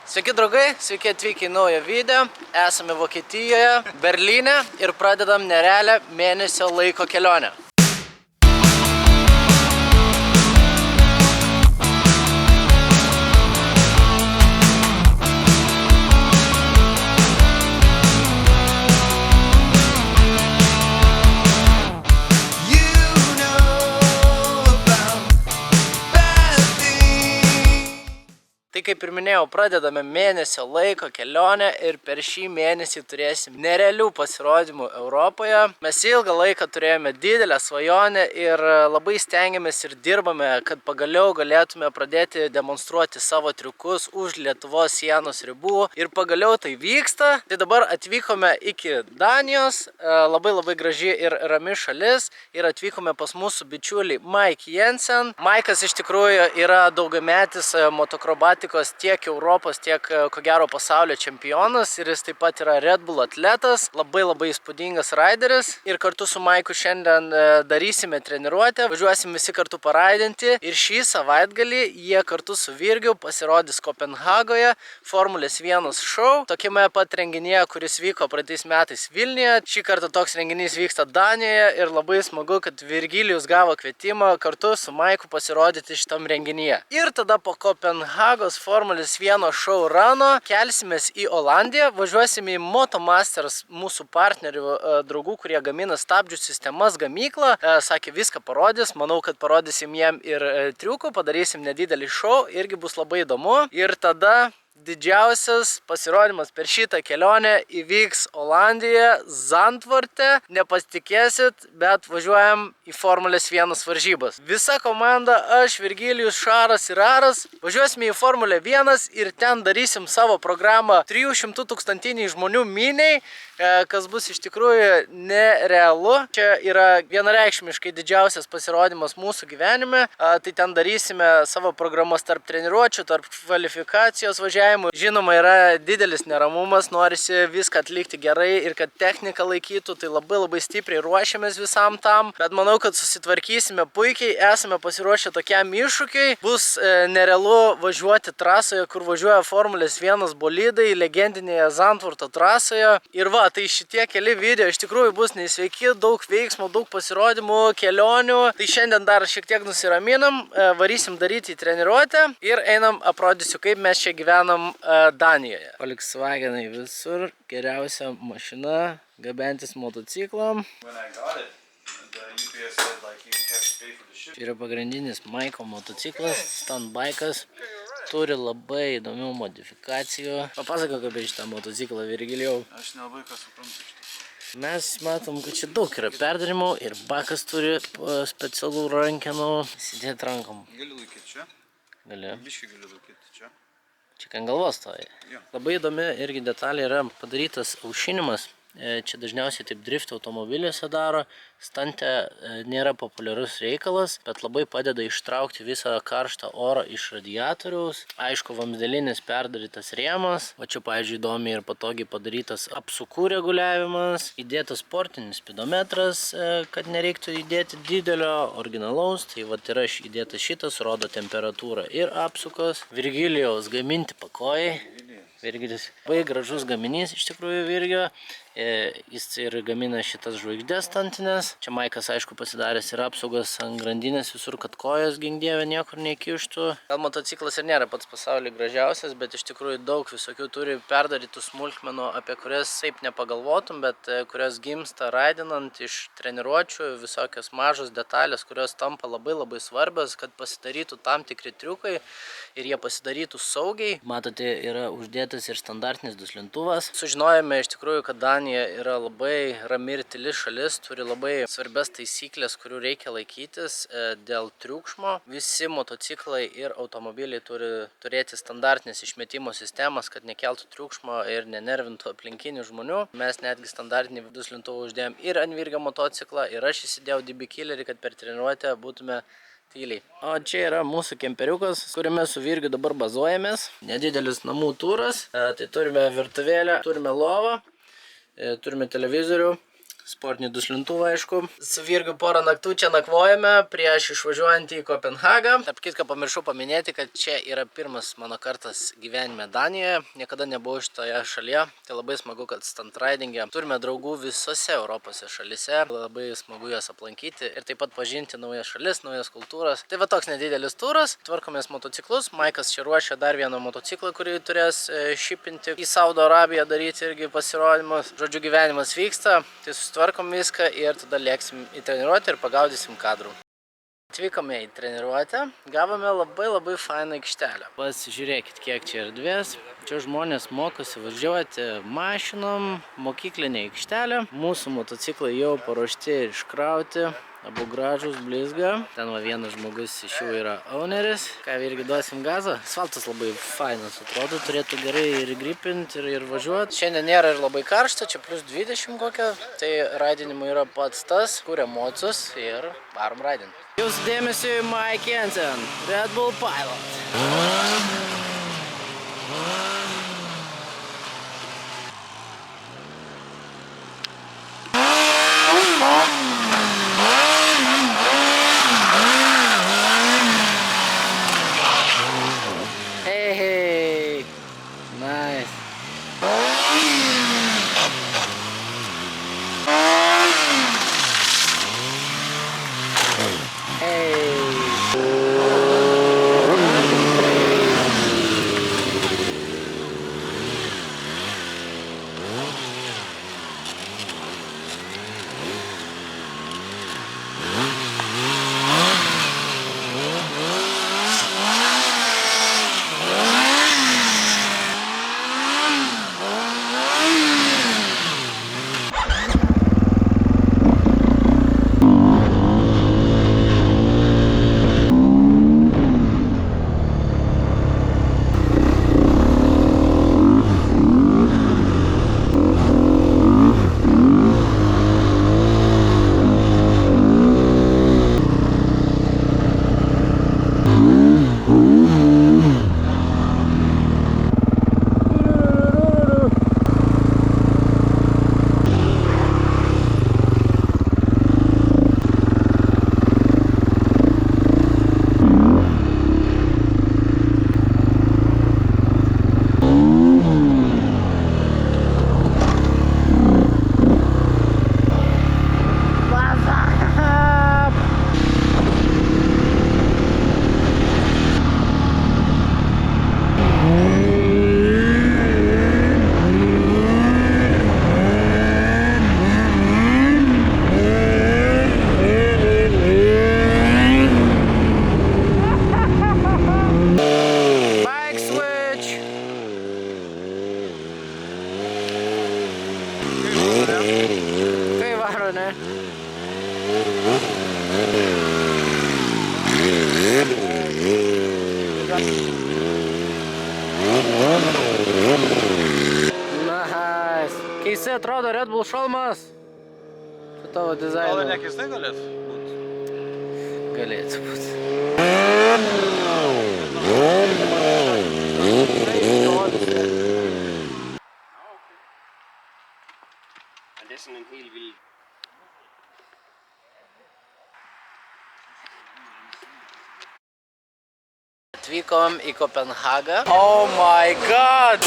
Sveiki draugai, sveiki atvykę į naują video. Esame Vokietijoje, Berlyne ir pradedam nerealią mėnesio laiko kelionę. Tai kaip ir minėjau, pradedame mėnesio laiko kelionę ir per šį mėnesį turėsim nerealių pasirodymų Europoje. Mes ilgą laiką turėjome didelę svajonę ir labai stengiamės ir dirbame, kad pagaliau galėtume pradėti demonstruoti savo triukus už Lietuvos sienos ribų. Ir pagaliau tai vyksta. Tai dabar atvykome iki Danijos, labai graži ir rami šalis. Ir atvykome pas mūsų bičiulį Mike Jensen. Maikas iš tikrųjų yra daugiametis motokrobatikos tiek Europos, tiek ko gero pasaulio čempionas ir jis taip pat yra Red Bull atletas, labai įspūdingas raideris ir kartu su Maiku šiandien darysime treniruotę, važiuosim visi kartu paraidinti ir šį savaitgalį jie kartu su Virgiu pasirodys Kopenhagoje Formulės 1 šou, tokiame pat renginyje, kuris vyko praeitais metais Vilniuje. Šį kartą toks renginys vyksta Danijoje ir labai smagu, kad Virgilijus gavo kvietimą kartu su Maiku pasirodyti šitam renginyje. Ir tada po Kopenhagos Formulės 1 šou rano kelsimės į Olandiją, važiuosime į Motomasters, mūsų partnerių draugų, kurie gamina stabdžių sistemas gamyklą. Sakė, viską parodys, manau, kad parodysim jiem ir triukų, padarysim nedidelį šou, irgi bus labai įdomu. Ir tada didžiausias pasirodymas per šitą kelionę įvyks Olandijoje, Zandvoorte. Nepasitikėsit, bet važiuojam į Formulės 1 varžybas. Visa komanda, aš, Virgilijus, Šaras ir Aras, važiuosime į Formulę 1 ir ten darysim savo programą 300 tūkstantiniai žmonių miniai, kas bus iš tikrųjų nerealu. Čia yra vienareikšmiškai didžiausias pasirodymas mūsų gyvenime. Tai ten darysime savo programas tarp treniruočių, tarp kvalifikacijos važiavimų. Žinoma, yra didelis neramumas, norisi viską atlikti gerai ir kad technika laikytų, tai labai stipriai ruošiamės visam tam. Bet manau, kad susitvarkysime puikiai, esame pasiruošę tokiam iššūkiui. Bus nerealu važiuoti trasoje, kur važiuoja Formulės 1 bolidai, legendinėje Zandvoorto trasoje. Ir va, tai šitie keli video iš tikrųjų bus neįsveiki, daug veiksmo, daug pasirodymų, kelionių. Tai šiandien dar šiek tiek nusiraminam, varysim daryti treniruotę ir einam, aprodysiu, kaip mes čia gyvenam Danijoje. Volkswagenai visur, geriausia mašina, gabentis motociklam. Čia yra pagrindinis Maiko motociklas, standbaikas. Turi labai įdomių modifikacijų. Papasakok apie šitą motociklą, Virgilijau. Aš nelabai ką suprantu iš tikrųjų. Mes matom, kad čia daug yra perdarimų ir bakas turi specialų rankenų. Sėdėti rankom. Gali laikyti čia? Gali. Biškai gali laikyti čia. Čia ant galvos stovi. Jo. Labai įdomi irgi detalė yra padarytas aušinimas. Čia dažniausiai taip drift automobiliuose daro. Stante nėra populiarus reikalas, bet labai padeda ištraukti visą karštą orą iš radiatoriaus. Aišku, vamzdelinis perdarytas rėmas. O čia, pavyzdžiui, įdomiai ir patogiai padarytas apsukų reguliavimas. Įdėtas sportinis spidometras, kad nereiktų įdėti didelio originalaus. Tai vat yra įdėtas šitas, rodo temperatūrą ir apsukas. Virgilijaus gaminti pakojai. Virgilis. Labai gražus gaminys iš tikrųjų Virgio. Jis ir gamina šitas žvaigždės stantinės. Čia Maikas, aišku, pasidaręs ir apsaugas ant grandinės visur, kad kojos gink-dieve niekur nekištų. Gal motociklas ir nėra pats pasaulyje gražiausias, bet iš tikrųjų daug visokių turi perdarytų smulkmenų, apie kurias taip nepagalvotum, bet kurios gimsta raidinant iš treniruočių, visokios mažos detalės, kurios tampa labai svarbios, kad pasidarytų tam tikri triukai ir jie pasidarytų saugiai. Matote, yra uždėtas ir standartinis duslintuvas. Sužinojome iš tikrųjų, kad Danija yra labai rami ir tyli šalis, turi labai svarbias taisyklės, kurių reikia laikytis dėl triukšmo. Visi motociklai ir automobiliai turi turėti standartinės išmetimo sistemas, kad nekeltų triukšmo ir nenervintų aplinkinių žmonių. Mes netgi standartinį duslintuvą uždėjom ir ant Virgio motociklą, ir aš įsidėjau DB killerį, kad per treniruotę būtume tyliai. O čia yra mūsų kemperiukas, kuriame su Virgiu dabar bazuojamės. Nedidelis namų turas. Tai turime virtuvėlę, turime lovą, turime televizorių, Sportinį duslintuvą, aišku. Su Virgiu porą naktų čia nakvojame prieš išvažiuojant į Kopenhagą. Tarp kitko pamiršau paminėti, kad čia yra pirmas mano kartas gyvenime Danijoje. Niekada nebuvau šitoje šalyje. Tai labai smagu, kad stuntridinge turime draugų visose Europose šalyse. Labai smagu jas aplankyti ir taip pat pažinti naujas šalis, naujas kultūras. Tai va toks nedidelis turas. Tvarkomės motociklus. Maikas čia ruošia dar vieną motociklą, kurį turės šipinti į Saudo Arabiją, daryti irgi pasirodymus. Žodžiu, gyvenimas vyksta. Tai susitvarkom viską ir tada lėksim į treniruotę ir pagaudysim kadrų. Atvykome į treniruotę, gavome labai fainą aikštelę. Pasižiūrėkit, kiek čia erdvės. Čia žmonės mokosi važiuoti mašinom, mokyklinė aikštelė. Mūsų motociklai jau paruošti ir iškrauti. Abu gražus, blizga. Ten va vienas žmogus iš jų yra owneris. Ką irgi duosim gazą. Asfaltas labai fainas atrodo, turėtų gerai ir gripinti ir važiuoti. Šiandien nėra ir labai karšta, čia plus 20 kokia. Tai raidinimui yra pats tas, kur emocijos ir varom raidinti. Jūsų dėmesiui Mike Jensen, Red Bull Pilot. Hey, nice. Kai varo, ne? Nice. Keistai atrodo Red Bull šalmas. Su tavo dizainu. Gal nekeistai galėtų būti? Galėtų būti. Atvykom į Kopenhagą. Oh my god!